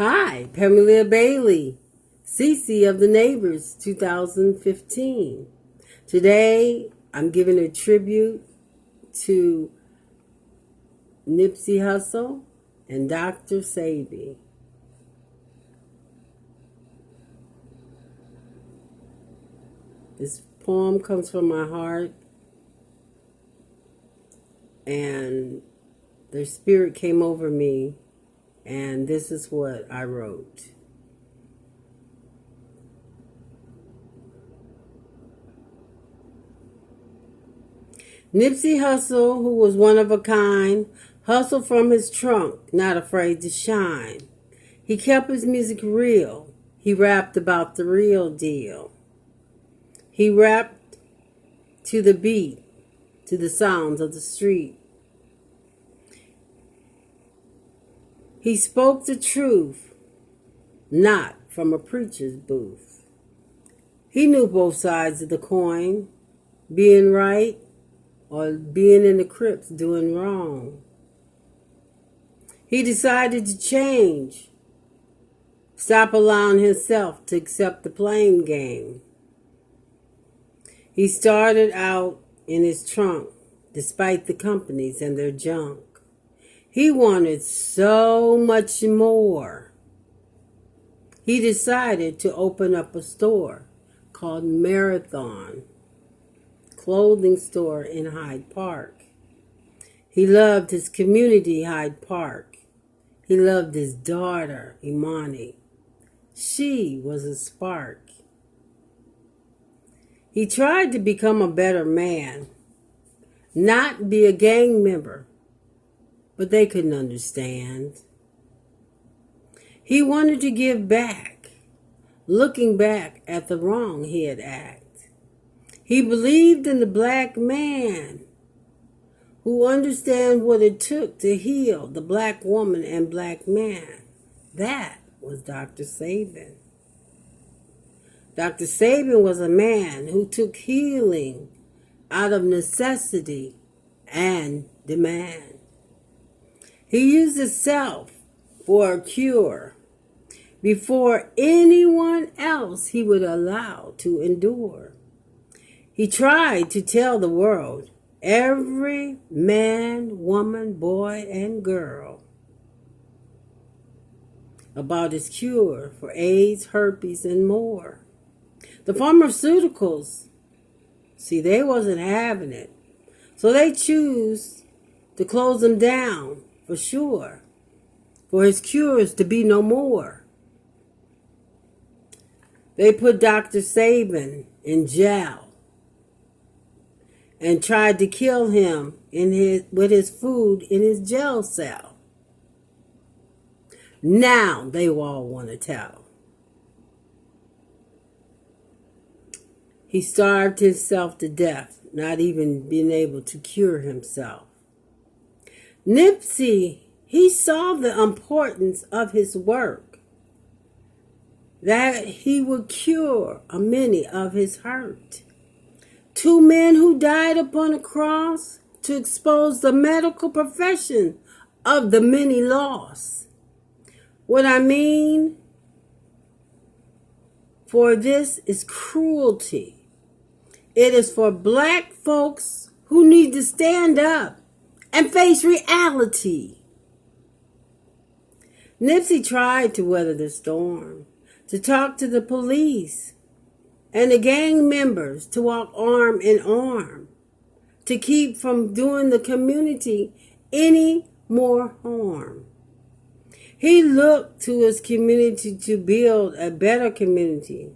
Hi, Pamela Bailey, Cece of the Neighbors 2015. Today, I'm giving a tribute to Nipsey Hussle and Dr. Sebi. This poem comes from my heart, and their spirit came over me, and this is what I wrote. Nipsey Hussle, who was one of a kind, hustled from his trunk, not afraid to shine. He kept his music real. He rapped about the real deal. He rapped to the beat, to the sounds of the street. He spoke the truth, not from a preacher's booth. He knew both sides of the coin, being right or being in the crypts doing wrong. He decided to change, stop allowing himself to accept the blame game. He started out in his trunk, despite the companies and their junk. He wanted so much more. He decided to open up a store called Marathon Clothing Store in Hyde Park. He loved his community, Hyde Park. He loved his daughter, Imani. She was a spark. He tried to become a better man, not be a gang member, but they couldn't understand. He wanted to give back, looking back at the wrong he had acted. He believed in the black man who understands what it took to heal the black woman and black man. That was Dr. Sebi. Dr. Sebi was a man who took healing out of necessity and demand. He used himself for a cure before anyone else he would allow to endure. He tried to tell the world, every man, woman, boy, and girl, about his cure for AIDS, herpes, and more. The pharmaceuticals, see, they wasn't having it. So they choose to close him down for sure, for his cures to be no more. They put Dr. Sebi in jail and tried to kill him with his food in his jail cell. Now they all want to tell. He starved himself to death, not even being able to cure himself. Nipsey, he saw the importance of his work, that he would cure many of his hurt. 2 men who died upon a cross to expose the medical profession of the many lost. What I mean, for this is cruelty. It is for black folks who need to stand up and face reality. Nipsey tried to weather the storm, to talk to the police and the gang members, to walk arm in arm, to keep from doing the community any more harm. He looked to his community to build a better community,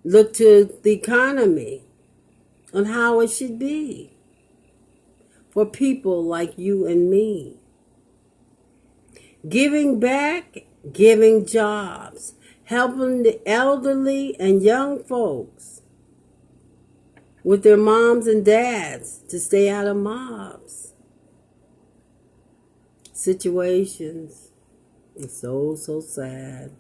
looked to the economy on how it should be for people like you and me. Giving back, giving jobs, helping the elderly and young folks with their moms and dads to stay out of mobs. Situations. It's so sad.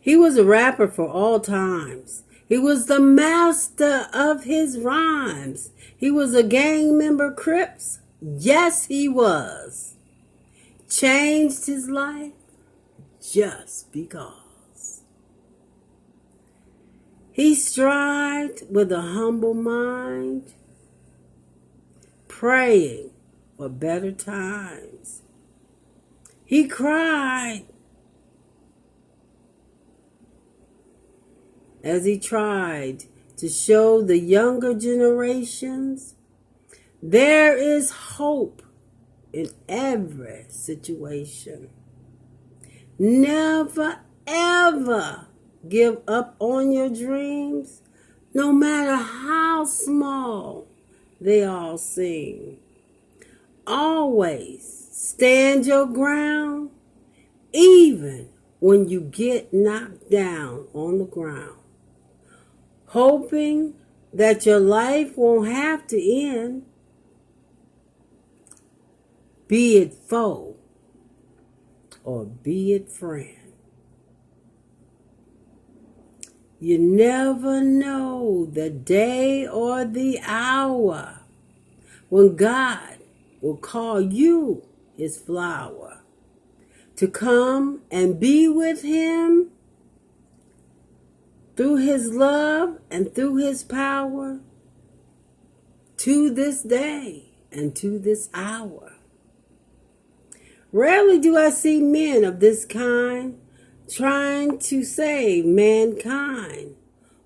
He was a rapper for all times. He was the master of his rhymes. He was a gang member, Crips. Yes, he was. Changed his life just because. He strived with a humble mind, praying for better times. He cried as he tried to show the younger generations there is hope in every situation. Never, ever give up on your dreams, no matter how small they all seem. Always stand your ground, even when you get knocked down on the ground. Hoping that your life won't have to end, be it foe or be it friend. You never know the day or the hour when God will call you his flower to come and be with him through his love and through his power to this day and to this hour. Rarely do I see men of this kind trying to save mankind,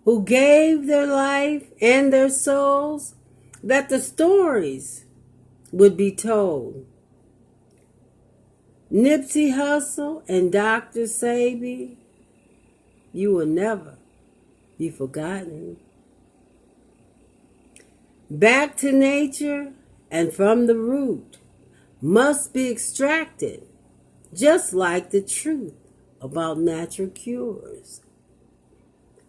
who gave their life and their souls that the stories would be told. Nipsey Hussle and Dr. Sebi, you will never be forgotten. Back to nature and from the root must be extracted, just like the truth about natural cures.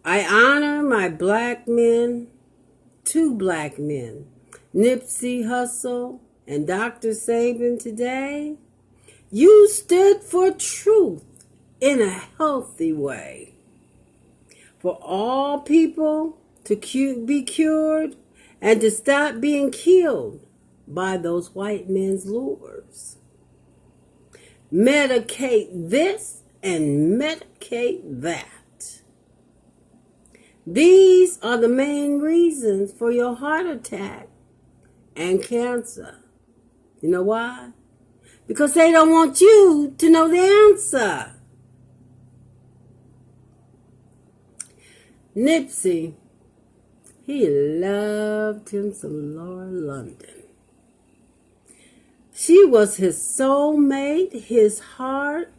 I honor my black men, two black men, Nipsey Hussle and Dr. Sebi today. You stood for truth in a healthy way. For all people to be cured and to stop being killed by those white men's lures. Medicate this and medicate that. These are the main reasons for your heart attack and cancer. You know why? Because they don't want you to know the answer. Nipsey, he loved him some Laura London. She was his soulmate, his heart,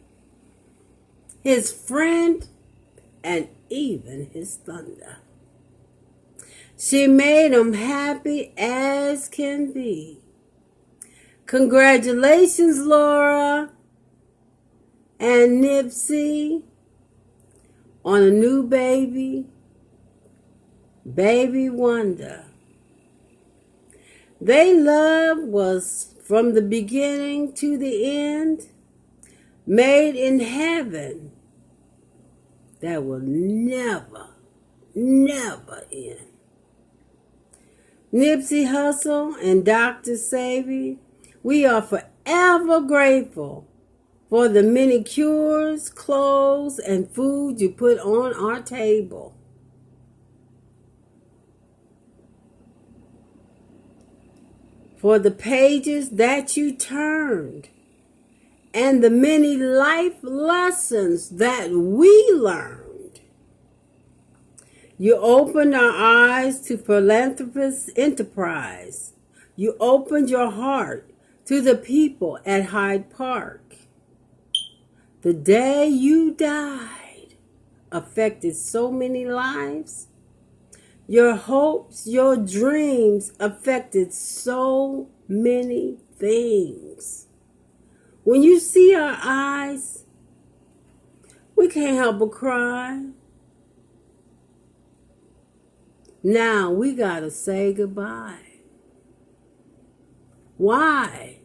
his friend, and even his thunder. She made him happy as can be. Congratulations, Laura and Nipsey, on a new baby, Baby Wonder. Their love was from the beginning to the end, made in heaven, that will never, never end. Nipsey Hussle and Dr. Sebi, we are forever grateful for the many cures, clothes, and food you put on our table. For the pages that you turned and the many life lessons that we learned. You opened our eyes to philanthropist enterprise. You opened your heart to the people at Hyde Park. The day you died affected so many lives. Your hopes, your dreams affected so many things. When you see our eyes, we can't help but cry. Now we gotta say goodbye. Why?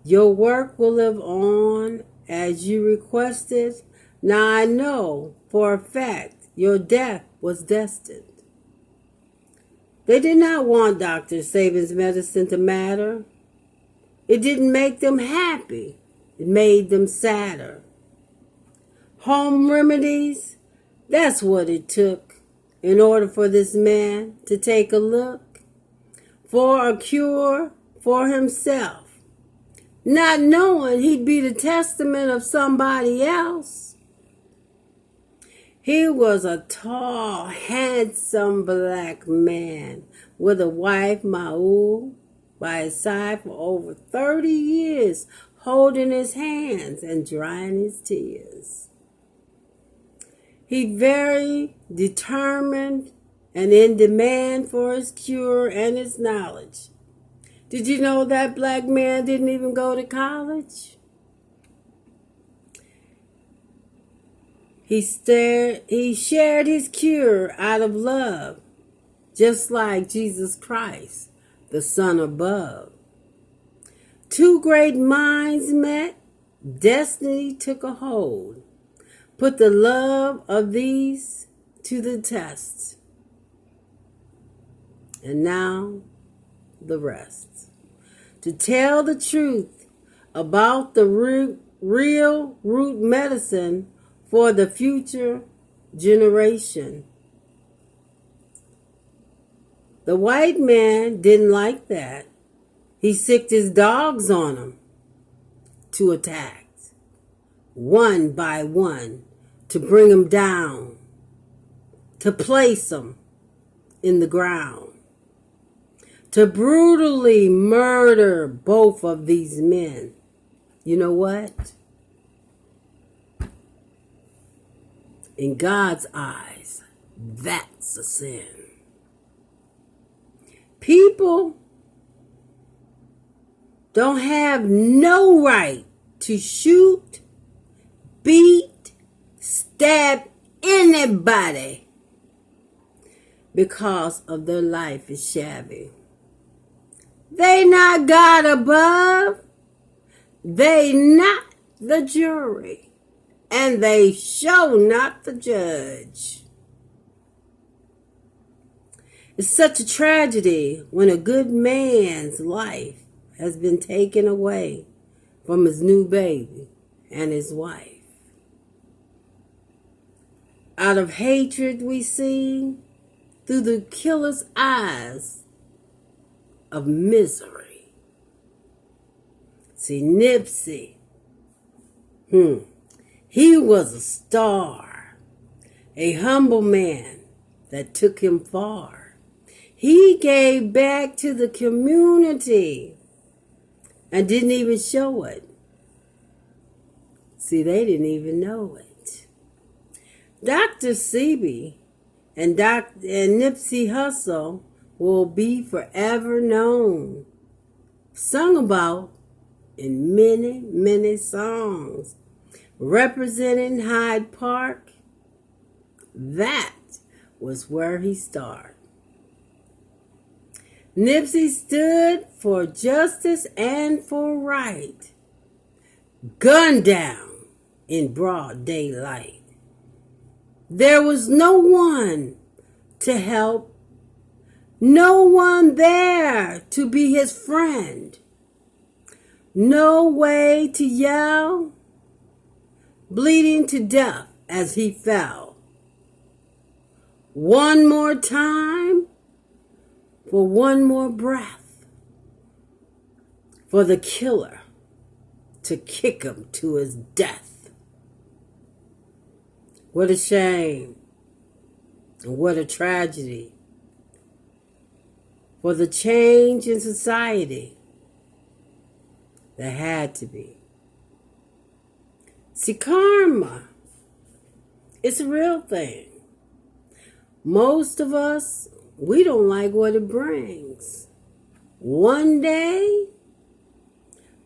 Your work will live on as you requested. Now I know for a fact your death was destined. They did not want Dr. Sebi's medicine to matter. It didn't make them happy. It made them sadder. Home remedies, that's what it took in order for this man to take a look for a cure for himself, not knowing he'd be the testament of somebody else. He was a tall, handsome black man with a wife, Maul, by his side for over 30 years, holding his hands and drying his tears. He very determined and in demand for his cure and his knowledge. Did you know that black man didn't even go to college? He shared his cure out of love, just like Jesus Christ, the Son above. Two great minds met, destiny took a hold, put the love of these to the test. And now, the rest. To tell the truth about the real root medicine for the future generation. The white man didn't like that. He sicked his dogs on him to attack, one by one, to bring him down, to place him in the ground, to brutally murder both of these men. You know what? In God's eyes, that's a sin. People don't have no right to shoot, beat, stab anybody because of their life is shabby. They not God above. They not the jury. And they show not the judge. It's such a tragedy when a good man's life has been taken away from his new baby and his wife. Out of hatred we see through the killer's eyes of misery. See, Nipsey, he was a star, a humble man that took him far. He gave back to the community and didn't even show it. See, they didn't even know it. Dr. Sebi and Nipsey Hussle will be forever known, sung about in many, many songs. Representing Hyde Park, that was where he started. Nipsey stood for justice and for right. Gunned down in broad daylight. There was no one to help, no one there to be his friend, no way to yell, bleeding to death as he fell. One more time for one more breath for the killer to kick him to his death. What a shame and what a tragedy for the change in society that had to be. See, karma, it's a real thing. Most of us, we don't like what it brings. One day,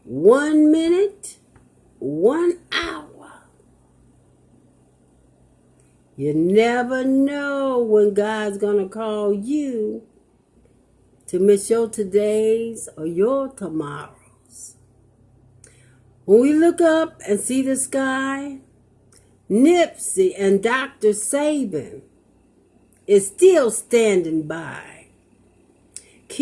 1 minute, 1 hour. You never know when God's going to call you to miss your todays or your tomorrows. When we look up and see the sky, Nipsey and Dr. Sabin is still standing by.